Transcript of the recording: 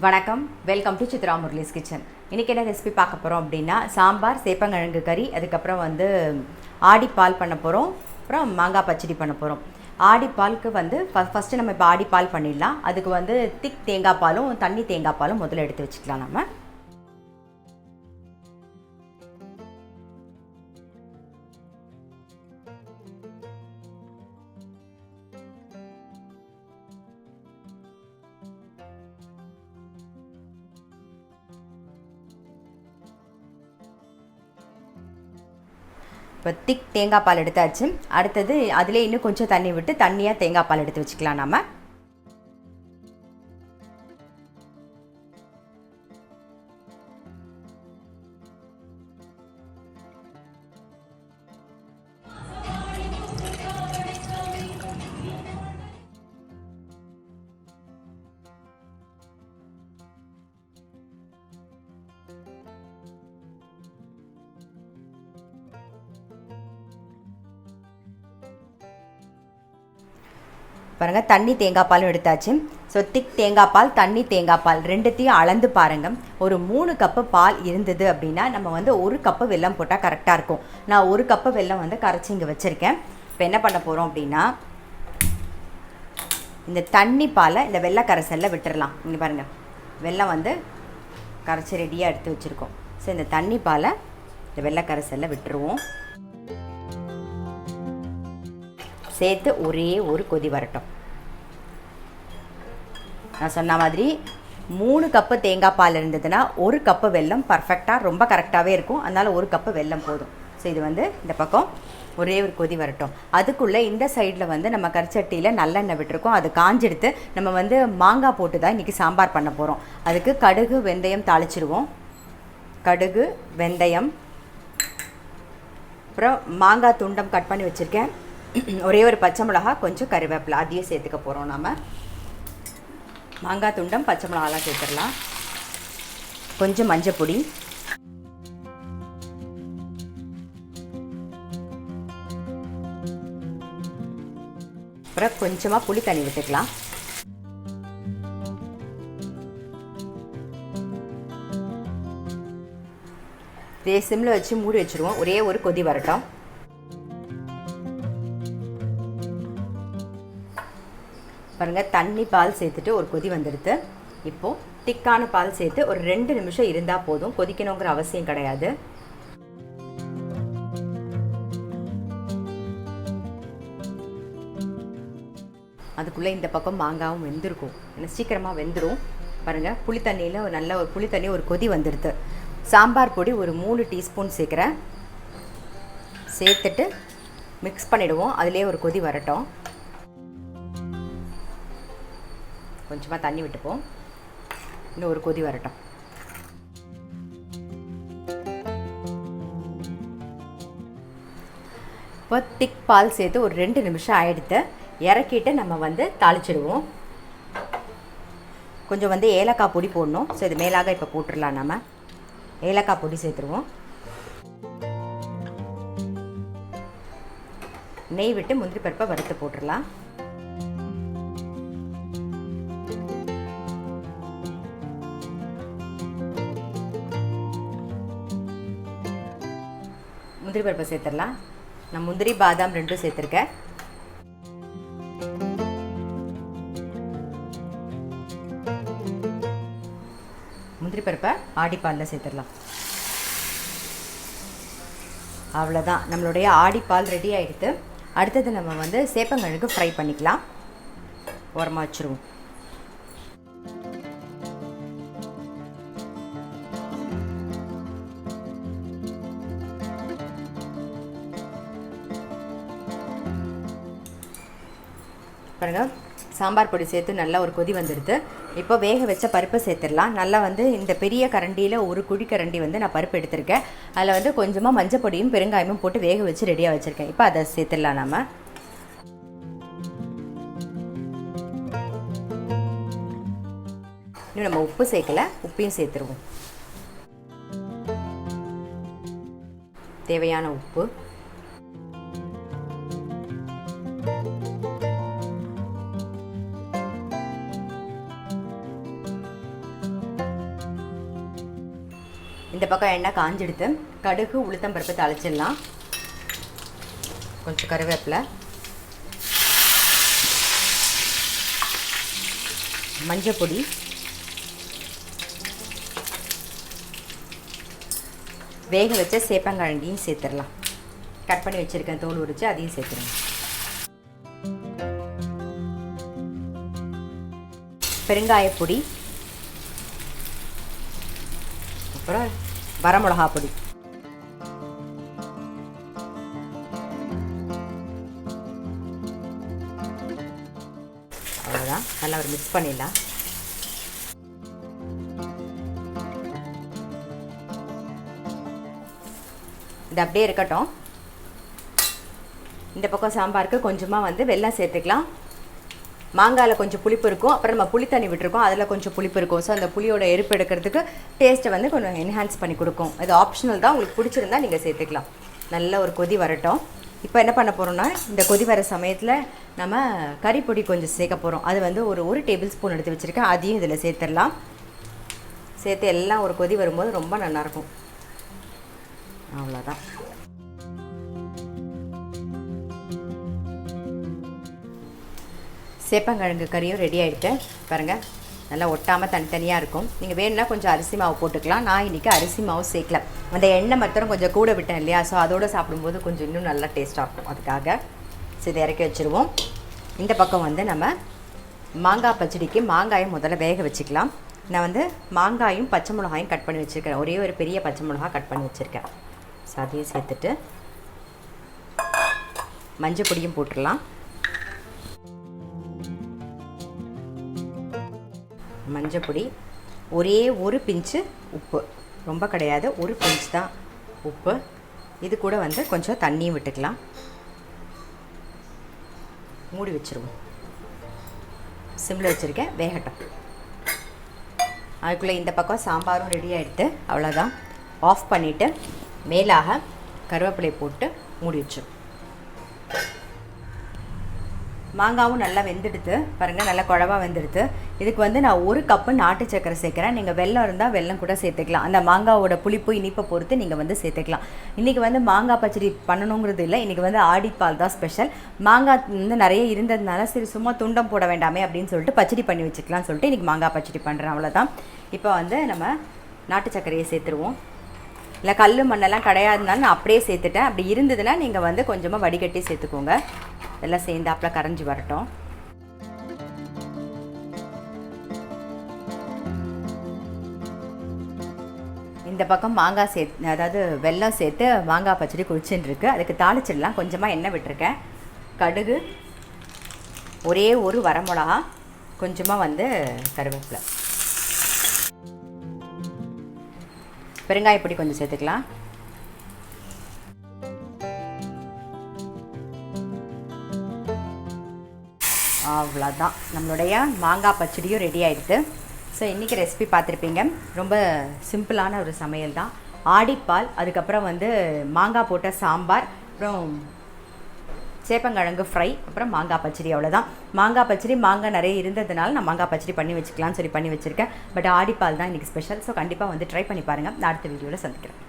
வணக்கம், welcome to Chitra Murali's kitchen. இன்றைக்கி என்ன ரெசிபி பார்க்க போகிறோம் அப்படின்னா, சாம்பார், சேப்பங்கிழங்கு கறி, அதுக்கப்புறம் ஆடிப்பால் பண்ண போகிறோம். அப்புறம் மாங்காய் பச்சடி பண்ண போகிறோம். ஆடிப்பாலுக்கு ஃபஸ்ட்டு நம்ம இப்போ ஆடிப்பால் பண்ணிடலாம். அதுக்கு திக் தேங்காய் பாலும் தண்ணி தேங்காய் பாலும் முதல்ல எடுத்து வச்சுக்கலாம். நம்ம இப்போ திக் தேங்காய் பால் எடுத்தாச்சு. அடுத்தது அதிலே இன்னும் கொஞ்சம் தண்ணி விட்டு தண்ணியாக தேங்காய் பால் எடுத்து வச்சுக்கலாம். நம்ம பாருங்கள், தண்ணி தேங்காய் பாலும் எடுத்தாச்சு. ஸோ திக் தேங்காய் பால், தண்ணி தேங்காய் பால் ரெண்டுத்தையும் அளந்து பாருங்கள். ஒரு 3 கப்பு பால் இருந்தது அப்படின்னா நம்ம 1 கப்பு வெல்லம் போட்டால் கரெக்டாக இருக்கும். நான் 1 கப்பு வெல்லம் கரைச்சி இங்கே வச்சுருக்கேன். இப்போ என்ன பண்ண போகிறோம் அப்படின்னா, இந்த தண்ணி பாலை இந்த வெள்ளை கரைசலில் விட்டுடலாம். இங்கே பாருங்கள், வெல்லம் கரைச்சி ரெடியாக எடுத்து வச்சுருக்கோம். ஸோ இந்த தண்ணி பாலை இந்த வெள்ளை கரைசலில் விட்டுருவோம். சேர்த்து ஒரே ஒரு கொதி வரட்டும். நான் சொன்ன மாதிரி 3 கப்பு தேங்காய் பால் இருந்ததுன்னா 1 கப்பு வெல்லம் பர்ஃபெக்டாக ரொம்ப கரெக்டாகவே இருக்கும். அதனால் 1 கப்பு வெல்லம் போதும். ஸோ இது இந்த பக்கம் ஒரே ஒரு கொதி வரட்டும். அதுக்குள்ளே இந்த சைடில் நம்ம கரிச்சட்டியில் நல்லெண்ணெய் விட்டுருக்கோம். அது காஞ்செடுத்து நம்ம மாங்காய் போட்டு தான் இன்றைக்கி சாம்பார் பண்ண போகிறோம். அதுக்கு கடுகு வெந்தயம் தாளிச்சிடுவோம். கடுகு வெந்தயம், அப்புறம் மாங்காய் துண்டம் கட் பண்ணி வச்சுருக்கேன். ஒரே ஒரு பச்சை மிளகா, கொஞ்சம் கருவேப்பிலை, அதையும் சேர்த்துக்க போகிறோம். நாம் மாங்காய் துண்டம் பச்சை மிளகாலாம் சேர்த்துடலாம். கொஞ்சம் மஞ்சள் பொடி, அப்புறம் கொஞ்சமாக புளி தண்ணி விட்டுக்கலாம். இதே சிம்மில் வச்சு மூடி வச்சுருவோம். ஒரே ஒரு கொதி வரட்டும். பாருங்கள், தண்ணி பால் சேர்த்துட்டு ஒரு கொதி வந்துடுது. இப்போது திக்கான பால் சேர்த்து ஒரு 2 நிமிஷம் இருந்தால் போதும். கொதிக்கணுங்கிற அவசியம் கிடையாது. அதுக்குள்ளே இந்த பக்கம் மாங்காவும் வெந்திருக்கும். ஏன்னா சீக்கிரமாக வெந்துடும். பாருங்கள், புளி தண்ணியில் ஒரு புளி தண்ணி ஒரு கொதி வந்துடுது. சாம்பார் பொடி ஒரு 3 டீஸ்பூன் சேர்க்குறேன். சேர்த்துட்டு மிக்ஸ் பண்ணிவிடுவோம். அதிலே ஒரு கொதி வரட்டும். கொஞ்சமாக தண்ணி விட்டுப்போம். இன்னும் ஒரு கொதி வரட்டும். இப்போ திக் பால் சேர்த்து ஒரு 2 நிமிஷம் ஆகிடுத்து. இறக்கிட்டு நம்ம தாளிச்சிடுவோம். கொஞ்சம் ஏலக்காய் பொடி போடணும். ஸோ இது மேலாக இப்போ போட்டுடலாம். நம்ம ஏலக்காய் பொடி சேர்த்துருவோம். நெய் விட்டு முந்திரி பருப்பை வறுத்து போட்டுடலாம். முந்திரி பருப்பை சேர்த்துடலாம். நான் முந்திரி பாதாம் 2 சேர்த்துருக்கேன். முந்திரி பருப்பை ஆடிப்பாலில் சேர்த்துடலாம். அவ்வளோதான், நம்மளுடைய ஆடிப்பால் ரெடி ஆகிடுது. அடுத்தது நம்ம சேப்பங்கிழங்கு ஃப்ரை பண்ணிக்கலாம். ஓரமாக வச்சுருவோம். பாருங்கள், சாம்பார் பொடி சேர்த்து நல்லா ஒரு கொதி வந்துடுது. இப்போ வேக வச்ச பருப்பை சேர்த்துடலாம். நல்லா இந்த பெரிய கரண்டியில் ஒரு குழிக்கரண்டி நான் பருப்பு எடுத்திருக்கேன். அதில் கொஞ்சமாக மஞ்சள் பொடியும் பெருங்காயமும் போட்டு வேக வச்சு ரெடியாக வச்சுருக்கேன். இப்போ அதை சேர்த்துடலாம். நம்ம இன்னும் நம்ம உப்பு சேர்க்கல, உப்பையும் சேர்த்துருவோம். தேவையான உப்பு, பக்கம் எண்ணெய் காஞ்செடுத்து கடுகு உளுத்தம் பருப்பு தாளிச்சிடலாம். கொஞ்சம் கருவேப்பிலை, மஞ்சள் பொடி, வேக வச்ச சேப்பங்கிழங்கையும் சேர்த்துடலாம். கட் பண்ணி வச்சுருக்கேன், தோல் உரித்து அதையும் சேர்த்துருங்க. பெருங்காயப்பொடி, அப்புறம் வரமிளகா பொடி. அவ்வளோதான், நல்லா ஒரு மிக்ஸ் பண்ணிடலாம். இது அப்படியே இருக்கட்டும். இந்த பக்கம் சாம்பாருக்கு கொஞ்சமாக வந்து வெல்லம் சேர்த்துக்கலாம். மாங்காயில் கொஞ்சம் புளிப்பு இருக்கும், அப்புறம் நம்ம புளி தண்ணி விட்டுருக்கோம், அதில் கொஞ்சம் புளிப்பு இருக்கும். ஸோ அந்த புளியோட எரிப்பு எடுக்கிறதுக்கு டேஸ்ட்டை வந்து கொஞ்சம் என்ஹான்ஸ் பண்ணி கொடுக்கும். இது ஆப்ஷனல் தான், உங்களுக்கு பிடிச்சிருந்தா நீங்கள் சேர்த்துக்கலாம். நல்ல ஒரு கொதி வரட்டும். இப்போ என்ன பண்ண போகிறோம்னா, இந்த கொதி வர சமயத்தில் நம்ம கறிப்பொடி கொஞ்சம் சேர்க்க போகிறோம். அது வந்து ஒரு டேபிள் ஸ்பூன் எடுத்து வச்சுருக்கேன், அதையும் இதில் சேர்த்துடலாம். சேர்த்து எல்லாம் ஒரு கொதி வரும்போது ரொம்ப நல்லாயிருக்கும். அவ்வளோதான். சேப்பங்கிழங்கு கறியும் ரெடி ஆகிட்டு பாருங்கள், நல்லா ஒட்டாமல் தனித்தனியாக இருக்கும். நீங்கள் வேணும்னா கொஞ்சம் அரிசி மாவு போட்டுக்கலாம். நான் இன்றைக்கி அரிசி மாவு சேர்க்கல, அந்த எண்ணெய் மாத்திரம் கொஞ்சம் கூட விட்டேன் இல்லையா, ஸோ அதோடு சாப்பிடும்போது கொஞ்சம் இன்னும் நல்லா டேஸ்ட்டாக இருக்கும். அதுக்காக இதை இறக்கி வச்சுருவோம். இந்த பக்கம் வந்து நம்ம மாங்காய் பச்சடிக்கு மாங்காயை முதல்ல வேக வச்சுக்கலாம். நான் வந்து மாங்காயும் பச்சை மிளகாயும் கட் பண்ணி வச்சுருக்கேன். ஒரே ஒரு பெரிய பச்சை மிளகா கட் பண்ணி வச்சுருக்கேன். ஸோ அதையும் சேர்த்துட்டு மஞ்சள் பொடியும் போட்டுடலாம். மஞ்சள் பொடி, ஒரே ஒரு பிஞ்சு உப்பு, ரொம்ப கிடையாது, ஒரு பிஞ்சு தான் உப்பு. இது கூட வந்து கொஞ்சம் தண்ணியும் விட்டுக்கலாம். மூடி வச்சுருவோம். சிம்மில் வச்சுருக்கேன், வேகட்டும். அதுக்குள்ளே இந்த பக்கம் சாம்பாரும் ரெடி ஆகிடுது. அவ்வளோதான். ஆஃப் பண்ணிவிட்டு மேலாக கருவேப்பிலை போட்டு மூடி வச்சிடும். மாங்காவும் நல்லா வெந்துடுது பாருங்கள், நல்லா குழவாக வெந்துடுது. இதுக்கு வந்து நான் 1 கப்பு நாட்டு சக்கரை சேர்க்குறேன். நீங்கள் வெல்லம் இருந்தால் வெல்லம் கூட சேர்த்துக்கலாம். அந்த மாங்காவோட புளிப்பு இனிப்பை பொறுத்து நீங்கள் வந்து சேர்த்துக்கலாம். இன்றைக்கி வந்து மாங்காய் பச்சடி பண்ணணுங்கிறது இல்லை, இன்றைக்கி வந்து ஆடிப்பால் தான் ஸ்பெஷல். மாங்காய் வந்து நிறைய இருந்ததுனால சரி சும்மா துண்டம் போட வேண்டாமே அப்படின்னு சொல்லிட்டு பச்சடி பண்ணி வச்சுக்கலாம்னு சொல்லிட்டு இன்றைக்கி மாங்காய் பச்சடி பண்ணுறேன். அவ்வளோதான். இப்போ வந்து நம்ம நாட்டு சர்க்கரையை சேர்த்துருவோம். இல்லை கல் மண்ணெல்லாம் கிடையாதுனாலும் நான் அப்படியே சேர்த்துட்டேன். அப்படி இருந்ததுன்னா நீங்கள் வந்து கொஞ்சமாக வடிகட்டி சேர்த்துக்கோங்க. எல்லாம் சேர்ந்தாப்பில் கரைஞ்சி வரட்டும். இந்த பக்கம் மாங்காய் சேர்த்து, அதாவது வெல்லம் சேர்த்து மாங்காய் பச்சடி குடிச்சுன்னு இருக்குது. அதுக்கு தாளிச்சிடலாம். கொஞ்சமாக எண்ணெய் விட்டுருக்கேன். கடுகு, ஒரே ஒரு வரமிளகா, கொஞ்சமாக வந்து கருவேப்பிலை, பெருங்காயப்பொடி கொஞ்சம் சேர்த்துக்கலாம். அவ்வளோதான், நம்மளுடைய மாங்காய் பச்சடியும் ரெடி ஆகிடுது. ஸோ இன்றைக்கி ரெசிபி பார்த்துருப்பீங்க. ரொம்ப சிம்பிளான ஒரு சமையல் தான். ஆடிப்பால், அதுக்கப்புறம் வந்து மாங்காய் போட்ட சாம்பார், அப்புறம் சேப்பங்கிழங்கு ஃப்ரை, அப்புறம் மாங்காய் பச்சடி. அவ்வளோதான். மாங்காய் பச்சடி மாங்காய் நிறைய இருந்ததுனால நான் மாங்காய் பச்சடி பண்ணி வச்சுக்கலாம்னு சொல்லி பண்ணி வச்சுருக்கேன். பட் ஆடிப்பால் தான் இன்றைக்கி ஸ்பெஷல். ஸோ கண்டிப்பாக வந்து ட்ரை பண்ணி பாருங்கள். நான் அடுத்த வீடியோவில் சந்திக்கிறேன்.